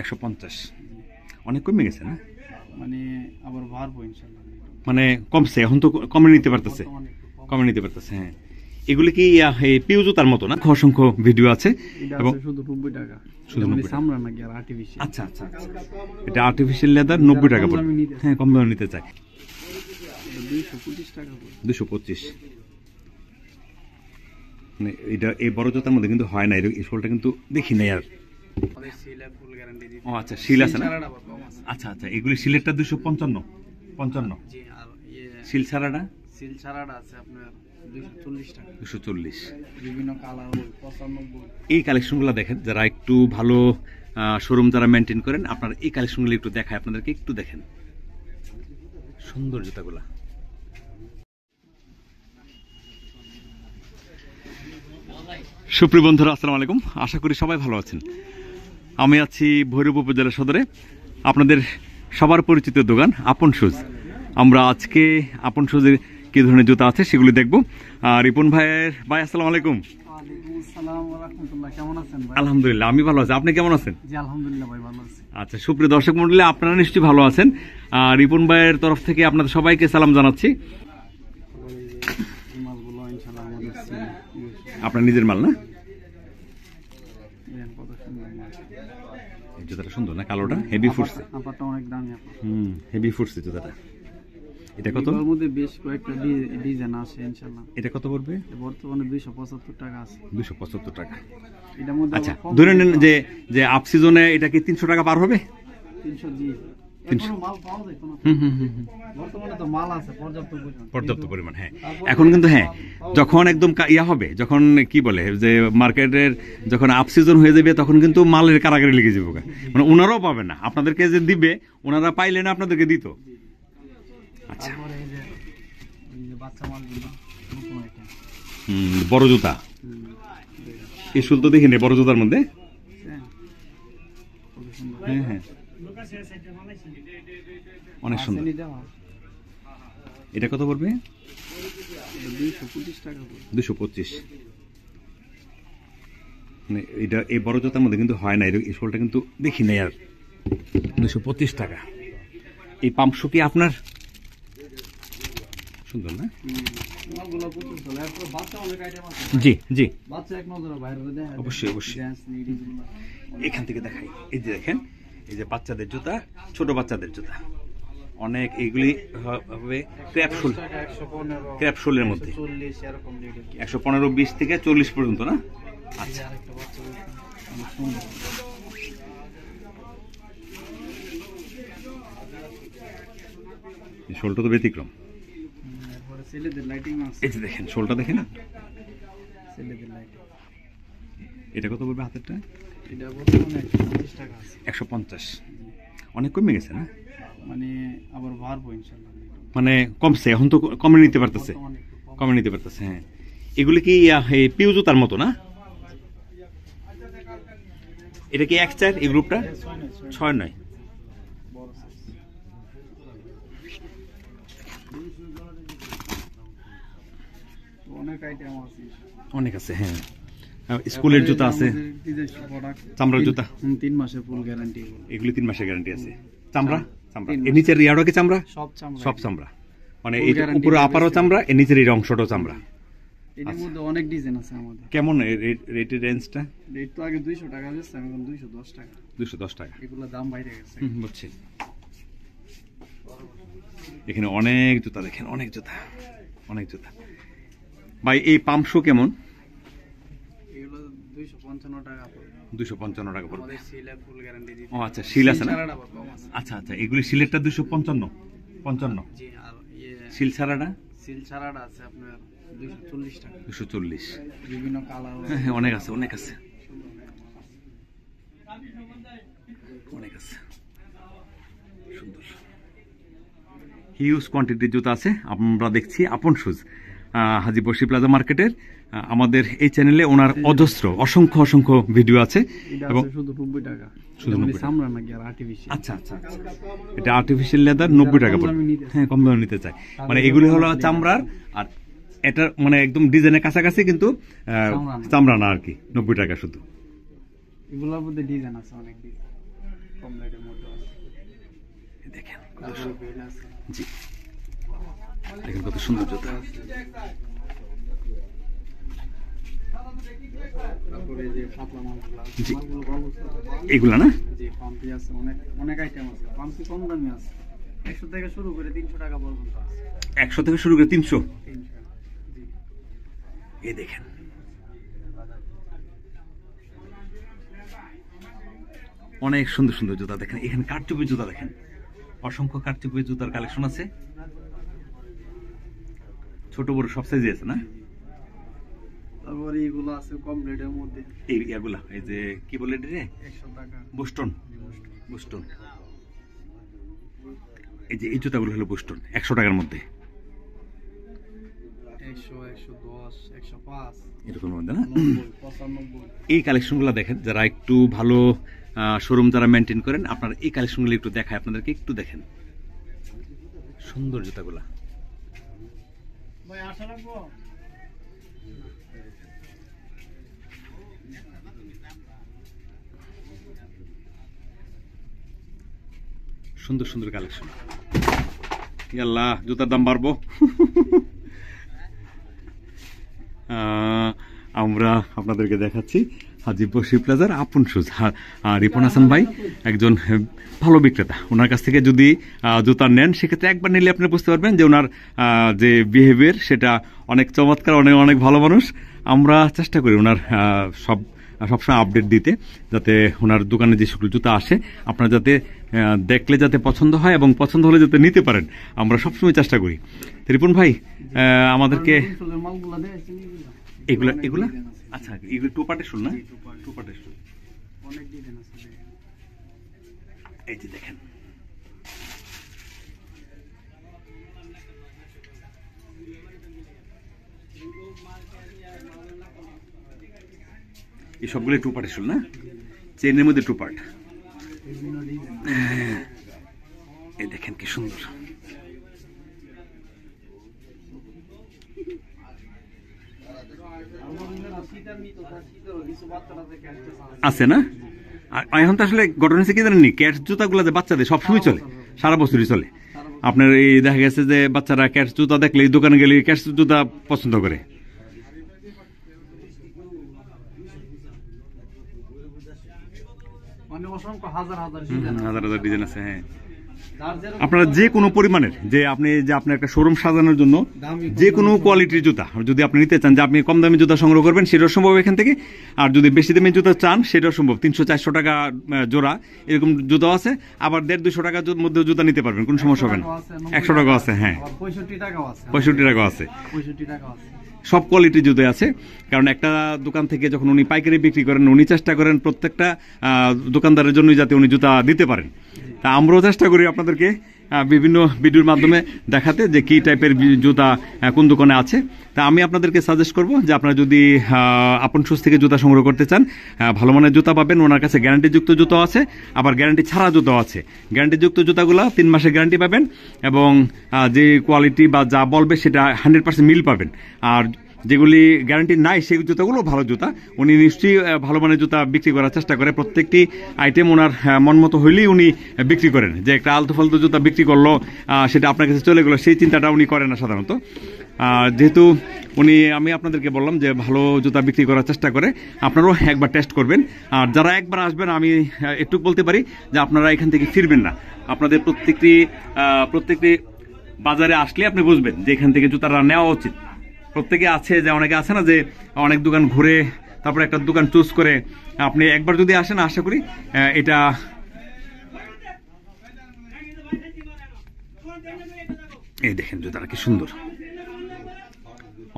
150 অনেক কমে গেছে না, মানে আবার বাড়বো ইনশাআল্লাহ। মানে কমছে, এখন তো কমে নিতে পারতেছে, হ্যাঁ। এগুলি কি পিউ জুতার মতো না? অসংখ্য ভিডিও আছে এবং শুধু 90 টাকা, শুধু মানে চামড়া নাকি আর আর্টিফিশিয়াল। আচ্ছা আচ্ছা আচ্ছা, এটা আর্টিফিশিয়াল লেদার 90 টাকা পড়বে। হ্যাঁ, কম দামে নিতে চাই 225 টাকা পড়বে। 225, মানে এটা এই বড় জুতার মধ্যে কিন্তু হয় না, এই শোলটা কিন্তু দেখি নাই আর। ও আচ্ছা, শিল আছে না? আচ্ছা আচ্ছা, এগুলি শিলেরটা 255 জি, আর শিল ছাড়াটা সিল ছাড়াটা আছে আপনার 240 টাকা। 240। বিভিন্ন কালার 95। এই কালেকশনগুলো দেখেন, যারা একটু ভালো শোরুম যারা মেনটেন করেন, আপনারা এই কালেকশনগুলো একটু দেখায় আপনাদেরকে, একটু দেখেন সুন্দর জুতাগুলা। সুপ্রিয় বন্ধুরা, আসসালামু আলাইকুম। আশা করি সবাই ভালো আছেন। আমি আছি ভৈরব উপজেলা সদরে, আপনাদের সবার পরিচিত দোকান আপন শুজ। আমরা আজকে আপন শুজের কি ধরনের জুতা আছে সেগুলি দেখবো। আর রিপন ভাই আসসালামু আলাইকুম। আলহামদুলিল্লাহ, আমি ভালো আছি। আপনি কেমন আছেন? আলহামদুলিল্লাহ ভাই, ভালো আছি। আচ্ছা, সুপ্রিয় দর্শক মন্ডলী, আপনারা নিশ্চয়ই ভালো আছেন। আর রিপন ভাইয়ের তরফ থেকে আপনাদের সবাইকে সালাম জানাচ্ছি। আপনার নিজের মাল না? জুতাটা সুন্দর না? কালোটা হেভি ফুটছে, অনেক দামি। হেভি ফুটছে জুতাটা। এটা কত? এর মধ্যে বেশ কয়েকটা ডিজাইন আছে ইনশাআল্লাহ। এটা কত পড়বে? বর্তমানে 275 টাকা আছে। 275 টাকা। এটার মধ্যে আচ্ছা, ধরে নেন যে আপ সিজনে এটা কি 300 টাকা পার হবে? 300 জি। এখনো মাল পাওয়া যায় কোনো? বর্তমানে তো মাল আছে পর্যাপ্ত পরিমাণ। হ্যাঁ, এখন কিন্তু হ্যাঁ, যখন একদম ইয়া হবে, যখন কি বলে যে মার্কেটের যখন আপ সিজন হয়ে যাবে, তখন কিন্তু মালের কারাগারে লেগে যাবে, মানে ওনারাও পাবে না। আপনাদেরকে যে দিবে, ওনারা পাইলে না আপনাদেরকে দিত। আচ্ছা, বড় জুতা, এই শুল তো দেখিনি বড় জুতার মধ্যে। হ্যাঁ হ্যাঁ, অনেক সুন্দর। এটা কত পড়বে? 225 টাকা। 225, মানে এটা এই বড় জুতার মধ্যে কিন্তু হয় না, এই শোলটা কিন্তু দেখি নাই আর। 225 টাকা। এই পাম্পশু কি আপনার? সুন্দর না? জি জি, অবশ্যই অবশ্যই। এখান থেকে দেখাই, এই যে দেখেন, এই যে বাচ্চাদের জুতা, ছোট বাচ্চাদের জুতা অনেক, এইগুলি হবে ক্র্যাপশোলের মধ্যে 115, 20 থেকে 40 পর্যন্ত না? আচ্ছা, শোলটা তো ব্যতিক্রম। এই যে দেখেন শোলটা দেখেন, এটা কত বলবে হাতেরটা? 150, অনেক কমে গেছে না, মানে আবার বাড়বো ইনশাআল্লাহ। মানে কমছে, এখন তো কমে নিতে পারতেছে, হ্যাঁ। এগুলি কি পিউ জুতার মতো না? এটা কি 1-4 এই গ্রুপটা? 6-9। অনেক আছে, হ্যাঁ। স্কুলের জুতা আছে, চামড়ার জুতা 3 মাসের ফুল গ্যারান্টি। এগুলি 3 মাসের গ্যারান্টি আছে। চামড়া, এর নিচের ইয়ারও কি চামড়া? সব চামড়া, মানে এই উপরে আপারও চামড়া, এর নিচের এই অংশটাও চামড়া। এর মধ্যে অনেক ডিজাইন আছে আমাদের। কেমন রেটের রেঞ্জটা? রেট তো আগে 200 টাকা দিচ্ছে, এখন 210 টাকা। 210 টাকা, এগুলো দাম বাইরে গেছে। বুঝছি। এখানে অনেক জুতা দেখেন, অনেক জুতা। ভাই, এই পাম্পশু কেমন? এগুলো 255 টাকা পড়বে। 255 টাকা পড়বে। আমাদের সিলে ফুল গ্যারান্টি দিতে। ও আচ্ছা, শিল আছে না? আচ্ছা আচ্ছা, এগুলি শিলেরটা 255 জি, আর শিল ছাড়াটা? সিল ছাড়াটা আছে আপনার 240 টাকা। 240, বিভিন্ন কালার। হ্যাঁ, অনেক আছে, সুন্দর হিউজ কোয়ান্টিটির জুতা আছে। আমরা দেখছি আপন শুজ, হাজী বসি প্লাজা মার্কেটের। আমাদের এই চ্যানেলে ওনার অসংখ্য ভিডিও আছে, এবং শুধু 90 টাকা, শুধু চামড়া নাকি আর আর্টিফিশিয়াল। আচ্ছা আচ্ছা আচ্ছা, এটা আর্টিফিশিয়াল লেদার 90 টাকা পড়বে। হ্যাঁ, কম দামে নিতে চাই, মানে এগুলি হলো চামড়ার, আর এটা মানে একদম ডিজাইনের কাছাকাছি, কিন্তু চামড়া না আর কি। 90 টাকা শুধু। এগুলোর মধ্যে ডিজাইন আছে অনেক। দেখেন তারপরে বেল আছে। জি, দেখেন কত সুন্দর জুতা। তারপরে যে পাতলা মালগুলো আছে, জি। মালগুলো ভালো আছে। এগুলা না? যে পাম্পি আছে, অনেক অনেক আইটেম আছে। পাম্পি কম দামি আছে, 100 থেকে শুরু করে 300 টাকা পর্যন্ত আছে। 100 থেকে শুরু করে 300। 300, জি। এই দেখেন অনেক সুন্দর সুন্দর জুতা। দেখেন এখানে কারচুপি জুতা, দেখেন অসংখ্য কারচুপি জুতার কালেকশন আছে, ছোট বড় সব সাইজে আছে না? তারপরে এগুলো আছে কম রেটের মধ্যে, এই এগুলা এই যে কি বলে এটা রে, 100 টাকা। বুস্টন। বুস্টন, এই যে এই জুতাগুলো হলো বুস্টন, 100 টাকার মধ্যে 100, 110, 105, এরকম মধ্যে না? 90, 95। এই কালেকশনগুলো দেখেন, যারা একটু ভালো শোরুম যারা মেনটেন করেন, আপনারা এই কালেকশনগুলো একটু দেখায় আপনাদেরকে, একটু দেখেন সুন্দর জুতাগুলা। ভাই আসা লাগবো। সুন্দর সুন্দর কালেকশন। আল্লাহ, জুতার দাম বাড়বো। আমরা আপনাদেরকে দেখাচ্ছি হাজিপুর শিব প্লাজার আপন শুজ। রিপন হাসান ভাই একজন ভালো বিক্রেতা, ওনার কাছ থেকে যদি জুতা নেন সেক্ষেত্রে একবার নিলে আপনি বুঝতে পারবেন যে ওনার যে বিহেভিয়ার সেটা অনেক চমৎকার, অনেক অনেক ভালো মানুষ। আমরা চেষ্টা করি ওনার সবসময় আপডেট দিতে, যাতে ওনার দোকানে যে সকল জুতা আসে আপনারা যাতে দেখলে যাতে পছন্দ হয় এবং পছন্দ হলে যাতে নিতে পারেন, আমরা সবসময় চেষ্টা করি। রিপন ভাই আমাদেরকে মালগুলো দেখেছেন এগুলা এগুলা আচ্ছা, এগুলো টু পার্টের শুল না? টু পার্টের শুল, অনেক ডিজাইন আছে। এই যে দেখেন এই সবগুলো টু পার্টের শুল না? চেনের মধ্যে টু পার্ট। এই দেখেন কি সুন্দর। আছে না? আর এখন তো আসলে ঘটনা হচ্ছে কি জানেননি, ক্যাটস জুতাগুলো যে বাচ্চাদের সবসময় চলে, সারা বছরই চলে। আপনার এই দেখা গেছে যে বাচ্চারা ক্যাটস জুতা দেখলে এই দোকানে গেলে ক্যাটস জুতা পছন্দ করে। হাজার হাজার হাজার ডিজাইন আছে। হ্যাঁ, আপনারা যে কোনো পরিমাণের, যে আপনি যে আপনার একটা শোরুম সাজানোর জন্য যে কোনো কোয়ালিটির জুতা যদি আপনি নিতে চান, যে আপনি কম দামি জুতা সংগ্রহ করবেন সেটাও সম্ভব এখান থেকে। আর যদি বেশি দামি জুতা চান সেটাও সম্ভব, 300-400 টাকা জোড়া এরকম জুতাও আছে। আবার 150-200 টাকার মধ্যে জুতা নিতে পারবেন, কোনো সমস্যা হবে না। 100 টাকা আছে, হ্যাঁ 65 টাকাও আছে, 65 টাকা আছে, 65 টাকা আছে। সব কোয়ালিটির জুতো আছে। কারণ একটা দোকান থেকে যখন উনি পাইকারি বিক্রি করেন, উনি চেষ্টা করেন প্রত্যেকটা দোকানদারের জন্য যাতে উনি জুতা দিতে পারেন। তা আমরাও চেষ্টা করি আপনাদেরকে বিভিন্ন ভিডিওর মাধ্যমে দেখাতে যে কি টাইপের জুতা কোন দোকানে আছে। তা আমি আপনাদেরকে সাজেস্ট করব যে আপনারা যদি আপন শুজ থেকে জুতা সংগ্রহ করতে চান, ভালো মানের জুতা পাবেন। ওনার কাছে গ্যারান্টিযুক্ত জুতো আছে, আবার গ্যারান্টি ছাড়া জুতো আছে। গ্যারান্টিযুক্ত জুতাগুলো 3 মাসের গ্যারান্টি পাবেন এবং যে কোয়ালিটি বা যা বলবে সেটা 100% মিল পাবেন। আর যেগুলি গ্যারান্টি নাই সেই জুতাগুলো ভালো জুতা। উনি নিশ্চয়ই ভালো মানের জুতা বিক্রি করার চেষ্টা করে। প্রত্যেকটি আইটেম ওনার মন মতো হইলেই উনি বিক্রি করেন। যে একটা আলতু ফালতু জুতা বিক্রি করলো সেটা আপনার কাছে চলে গেলো, সেই চিন্তাটা উনি করেন না সাধারণত। যেহেতু আমি আপনাদেরকে বললাম যে ভালো জুতা বিক্রি করার চেষ্টা করে, আপনারাও একবার টেস্ট করবেন। আর যারা একবার আসবেন, আমি একটু বলতে পারি যে আপনারা এখান থেকে ফিরবেন না। আপনাদের প্রত্যেকটি বাজারে আসলে আপনি বুঝবেন যে এখান থেকে জুতাটা নেওয়া উচিত। প্রত্যেকে আছে যে অনেকে আছে না যে অনেক দোকান ঘুরে তারপরে একটা দোকান চুজ করে। আপনি একবার যদি আসেন, আশা করি এটা এই দেখেন জুতাটা কি সুন্দর,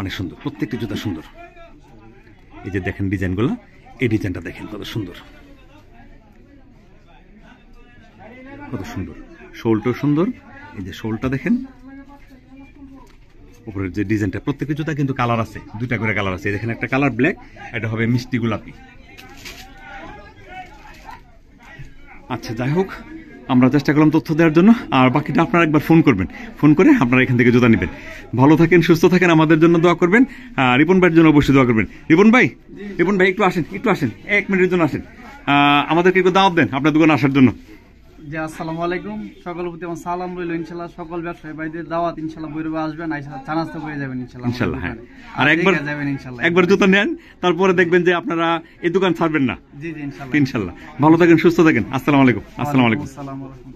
অনেক সুন্দর, প্রত্যেকটি জুতা সুন্দর। এই যে দেখেন ডিজাইনগুলো, এই ডিজাইনটা দেখেন কত সুন্দর, কত সুন্দর। শোলটাও সুন্দর, এই যে শোলটা দেখেন, উপরের যে ডিজাইনটা, প্রত্যেকটি জুতা কিন্তু কালার আছে, 2টা করে কালার আছে। দেখেন একটা কালার ব্ল্যাক, এটা হবে মিষ্টি গোলাপি। আচ্ছা, যাই হোক, আমরা চেষ্টা করলাম তথ্য দেওয়ার জন্য। আর বাকিটা আপনারা একবার ফোন করবেন, ফোন করে আপনারা এখান থেকে জুতা নেবেন। ভালো থাকেন, সুস্থ থাকেন, আমাদের জন্য দোয়া করবেন। রিপন ভাইয়ের জন্য অবশ্যই দোয়া করবেন। রিপন ভাই একটু আসেন, 1 মিনিটের জন্য আসেন। আমাদেরকে একটু দাওয়াত দেন আপনার দোকানে আসার জন্য। জি আসসালামু আলাইকুম, সকলের প্রতি আমার সালাম রইল। ইনশাআল্লাহ সকল ব্যবসায়ী ভাইদের দাওয়াত, ইনশাআল্লাহ ভৈরবে আসবেন, আইসা চা নাস্তা করে যাবেন ইনশাআল্লাহ। ইনশাল্লাহ, হ্যাঁ। আর আর একবার দেখে যাবেন ইনশাআল্লাহ। একবার জুতা নেন, তারপরে দেখবেন যে আপনারা এই দোকান ছাড়বেন না। জি জি ইনশাআল্লাহ। ইনশাল্লাহ। ভালো থাকেন, সুস্থ থাকেন। আসসালামু আলাইকুম। আসসালামু আলাইকুম। আসসালামু আলাইকুম।